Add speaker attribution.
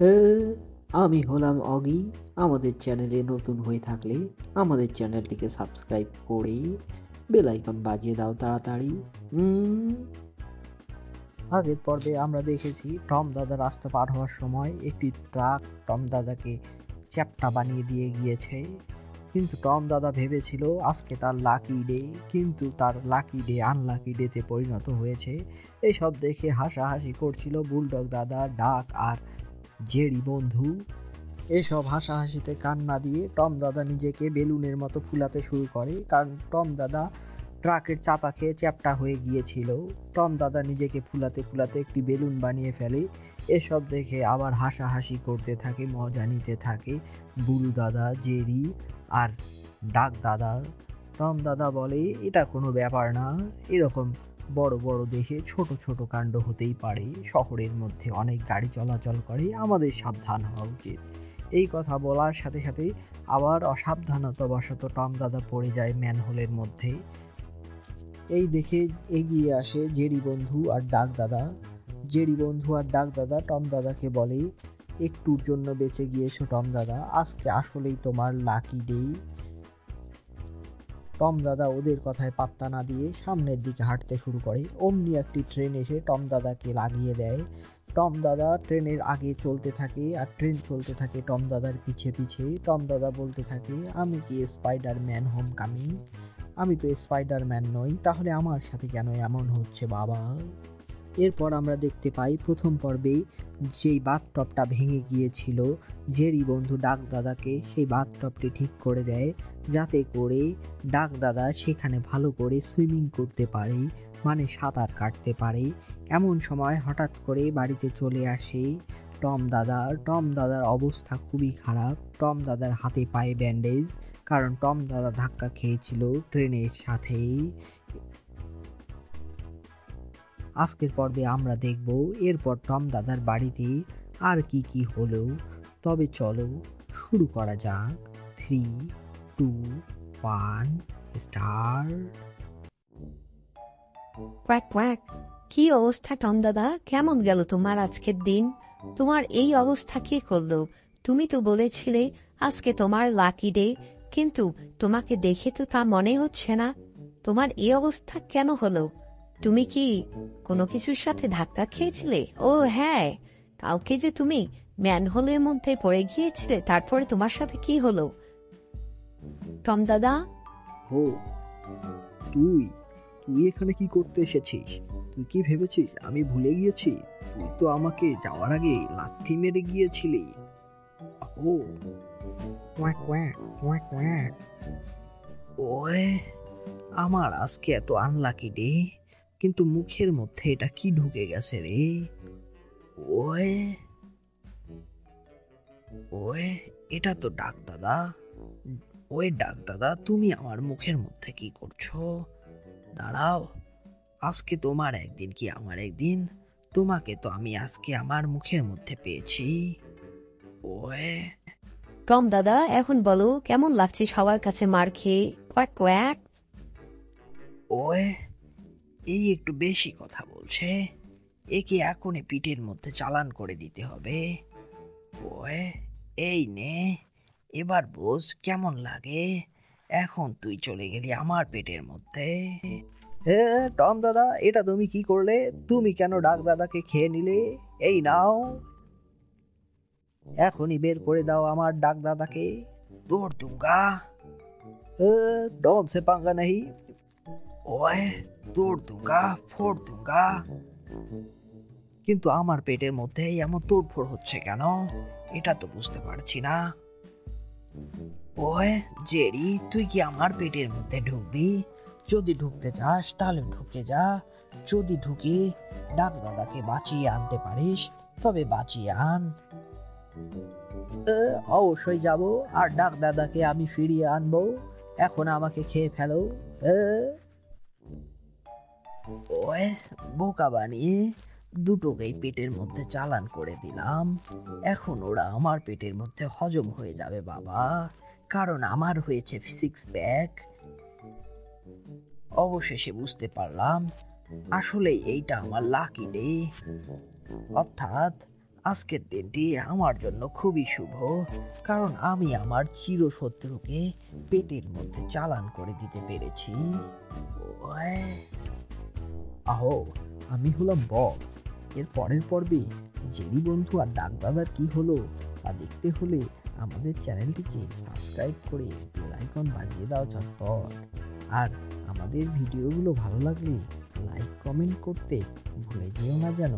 Speaker 1: এ, আমি হলাম অগি। আমাদের চ্যানেলে নতুন হয়ে থাকলে আমাদের চ্যানেলটিকে সাবস্ক্রাইব করে বেল আইকন বাজিয়ে দাও তাড়াতাড়ি। উম,
Speaker 2: আগের পর্বে আমরা দেখেছি টম দাদা রাস্তা পার হওয়ার সময় একটি ট্রাক টম দাদাকে চ্যাপ্টা বানিয়ে দিয়ে গিয়েছে। কিন্তু টম দাদা ভেবেছিল আজকে তার লাকি ডে, কিন্তু তার লাকি ডে আনলাকি ডেতে পরিণত হয়েছে। এসব দেখে হাসাহাসি করছিল বুলডগ দাদা, ডাক আর জেরি বন্ধু। এসব হাসাহাসিতে কান্না দিয়ে টম দাদা নিজেকে বেলুনের মতো ফুলাতে শুরু করে, কারণ টম দাদা ট্রাকের চাপা খেয়ে চ্যাপ্টা হয়ে গিয়েছিল। টম দাদা নিজেকে ফুলাতে ফুলাতে একটি বেলুন বানিয়ে ফেলে। এসব দেখে আবার হাসাহাসি করতে থাকে, মজা নিতে থাকে বুলু দাদা, জেরি আর ডাক দাদা। টম দাদা বলে, এটা কোনো ব্যাপার না, এরকম বড় বড় দেশে ছোট ছোট কাণ্ড হতেই পারে, শহরের মধ্যে অনেক গাড়ি চলাচল করে, আমাদের সাবধান হওয়া উচিত। এই কথা বলার সাথে সাথে আবার অসাবধানতাবশত টম দাদা পড়ে যায় ম্যানহোলের মধ্যে। এই দেখে এগিয়ে আসে জেরি বন্ধু আর ডাক দাদা। জেরি বন্ধু আর ডাক দাদা টম দাদাকে বলে, একটুর জন্য বেঁচে গিয়েছো টম দাদা, আজকে আসলেই তোমার লাকি ডে। টম দাদা ওদের কথায় পাত্তা না দিয়ে সামনের দিকে হাঁটতে শুরু করে। অমনি একটি ট্রেন এসে টম দাদাকে লাগিয়ে দেয়। টম দাদা ট্রেনের আগে চলতে থাকে আর ট্রেন চলতে থাকে টম দাদার পিছে পিছে। টম দাদা বলতে থাকে, আমি কি স্পাইডারম্যান হোম কামিং? আমি তো স্পাইডারম্যান নই, তাহলে আমার সাথে কেন এমন হচ্ছে বাবা? এরপর আমরা দেখতে পাই প্রথম পর্বে যেই বাথটবটা ভেঙে গিয়েছিল, জেরি বন্ধু ডাক দাদাকে সেই বাথটবটি ঠিক করে দেয়, যাতে করে ডাক দাদা সেখানে ভালো করে সুইমিং করতে পারে, মানে সাঁতার কাটতে পারে। এমন সময় হঠাৎ করে বাড়িতে চলে আসে টম দাদা। টম দাদার অবস্থা খুবই খারাপ। টম দাদার হাতে পায়ে ব্যান্ডেজ, কারণ টম দাদা ধাক্কা খেয়েছিল ট্রেনের সাথেই। আজকের পর্বে আমরা দেখব এরপর টম দাদার বাড়িতে আর কি কি হলো। তবে চলো শুরু করা যাক। 3, 2, 1, স্টার্ট।
Speaker 3: Quack quack. কি অবস্থা টম দাদা? কেমন গেল তোমার আজকের দিন? তোমার এই অবস্থা কে করলো? তুমি তো বলেছিলে আজকে তোমার লাকি ডে, কিন্তু তোমাকে দেখে তো তা মনে হচ্ছে না। তোমার এই অবস্থা কেন হলো? তুমি কি কোনো কিছুর সাথে ধাক্কা খেয়েছিলে? ও হ্যাঁ, কালকে যে তুমি ম্যানহোলের মধ্যে পড়ে গিয়েছিলে, তারপরে তোমার সাথে কি হলো টম দাদা?
Speaker 2: হো, তুই তুই এখানে কি করতে এসেছিস? তুই কি ভেবেছিস আমি ভুলে গিয়েছি? তুই তো আমাকে যাওয়ার আগে লাথি মেরে গিয়েছিলি। ও কোয়াক কোয়াক কোয়াক কোয়াক। ওয়ে, আমার আজকে এত আনলাকি ডে, কিন্তু মুখের মধ্যে এটা কি ঢুকে গেছে রে? ওয়ে ওয়ে, এটা তো ডাক দাদা। ওই ডাক দাদা, তুমি আমার মুখের মধ্যে কি করছো? দাঁড়াও, আজকে তোমার একদিন কি আমার একদিন, তোমাকে তো আমি আজকে আমার মুখের মধ্যে পেয়েছি। ওয়ে
Speaker 3: টম দাদা, এখন বলো কেমন লাগছে সবার কাছে মার খেয়ে? Quack quack.
Speaker 2: ওয়ে, এই একটু বেশি কথা বলছে, একে এখনই পিঠের মধ্যে চালান করে দিতে হবে। ওয়ে, এই নে, এবার বোঝ কেমন লাগে। এখন তুই চলে গেলি আমার পেটের মধ্যে। হে টম দাদা, এটা তুমি কি করলে? তুমি কেন ডাক দাদাকে খেয়ে নিলে? এই নাও, এখনই বের করে দাও আমার ডাক দাদাকে। तोड़ दूंगा। डॉन से पंगा नहीं। ओए, तोड़ दूंगा, फोड़ दूंगा। কিন্তু আমার পেটের মধ্যে এমন তোড়ফোড় হচ্ছে কেন, এটা তো বুঝতে পারছি না। ওয়ে জেরি, তুই কি আমার পেটের মধ্যে ঢুকবি? যদি ঢুকতে চাস তাহলে ঢুকে যা। যদি ঢুকে ডাক দাদাকে বাঁচিয়ে আনতে পারিস তবে বাঁচিয়ে আন। অবশ্যই যাব, আর ডাক দাদাকে আমি ফিরিয়ে আনবো। এখন আমাকে খেয়ে ফেলো। ওয়ে, বোকা বানিয়ে দুটোকেই পেটের মধ্যে চালান করে দিলাম। এখন ওরা আমার পেটের মধ্যে হজম হয়ে যাবে বাবা, কারণ আমার হয়েছে 6 প্যাক। অবশেষে বুঝতে পারলাম আসলে এইটা আমার লাকি ডে, অর্থাৎ আজকের দিনটি আমার জন্য খুবই শুভ, কারণ আমি আমার চিরশত্রুকে পেটের মধ্যে চালান করে দিতে পেরেছি। ওয়ে, আহো, আমি হলাম বব। এর পরের পর্বে জেরি বন্ধু আর ডাকদাদার কি হলো তা দেখতে হলে আমাদের চ্যানেলটিকে সাবস্ক্রাইব করে বেল আইকন বাজিয়ে দাও ঝটপট। আর আমাদের ভিডিওগুলো ভালো লাগলে লাইক কমেন্ট করতে ভুলে যেও না যেন।